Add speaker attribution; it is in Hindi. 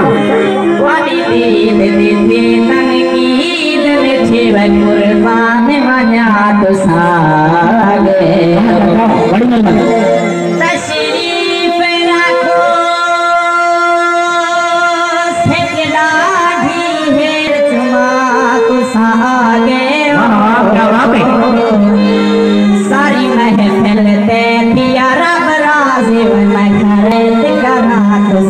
Speaker 1: वाली दीद दीदी तन की दिल छेव कुर्बान मजा तो सागे तशरीफ रखो सेकड़ा ढी है चुमा तो सागे सारी महफिल ते दिया रब राज़ी मैं खरीद करा तो